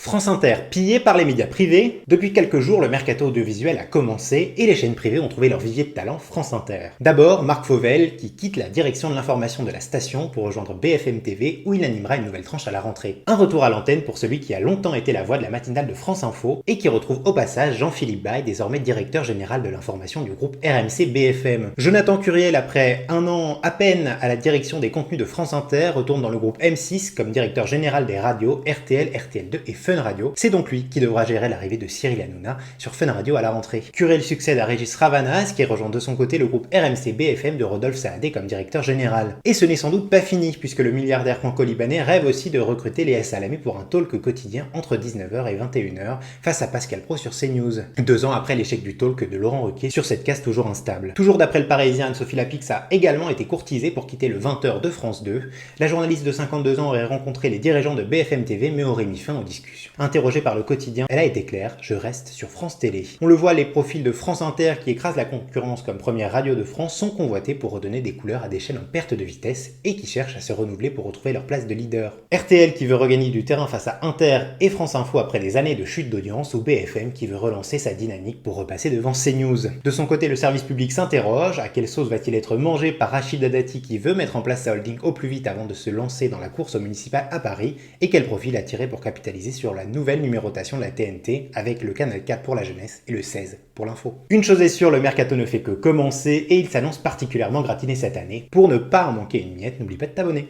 France Inter, pillée par les médias privés. Depuis quelques jours, le mercato audiovisuel a commencé et les chaînes privées ont trouvé leur vivier de talent France Inter. D'abord, Marc Fauvel, qui quitte la direction de l'information de la station pour rejoindre BFM TV où il animera une nouvelle tranche à la rentrée. Un retour à l'antenne pour celui qui a longtemps été la voix de la matinale de France Info et qui retrouve au passage Jean-Philippe Baye, désormais directeur général de l'information du groupe RMC BFM. Jonathan Curiel, après un an à peine à la direction des contenus de France Inter, retourne dans le groupe M6 comme directeur général des radios RTL, RTL2 et Fun Radio. C'est donc lui qui devra gérer l'arrivée de Cyril Hanouna sur Fun Radio à la rentrée. Curiel succède à Régis Ravanas qui rejoint de son côté le groupe RMC BFM de Rodolphe Saadé comme directeur général. Et ce n'est sans doute pas fini puisque le milliardaire franco-libanais rêve aussi de recruter Léa Salamé pour un talk quotidien entre 19h et 21h face à Pascal Praud sur CNews. 2 ans après l'échec du talk de Laurent Ruquier sur cette case toujours instable. Toujours d'après le Parisien, Anne-Sophie Lapix a également été courtisée pour quitter le 20h de France 2. La journaliste de 52 ans aurait rencontré les dirigeants de BFM TV mais aurait mis fin aux discussions. Interrogée par le quotidien, elle a été claire, je reste sur France Télé. On le voit, les profils de France Inter qui écrasent la concurrence comme première radio de France sont convoités pour redonner des couleurs à des chaînes en perte de vitesse et qui cherchent à se renouveler pour retrouver leur place de leader. RTL qui veut regagner du terrain face à Inter et France Info après des années de chute d'audience ou BFM qui veut relancer sa dynamique pour repasser devant CNews. De son côté, le service public s'interroge, à quelle sauce va-t-il être mangé par Rachida Dati qui veut mettre en place sa holding au plus vite avant de se lancer dans la course au municipal à Paris et quel profil attirer pour capitaliser sur la nouvelle numérotation de la TNT avec le canal 4 pour la jeunesse et le 16 pour l'info. Une chose est sûre, le mercato ne fait que commencer et il s'annonce particulièrement gratiné cette année. Pour ne pas en manquer une miette, n'oublie pas de t'abonner.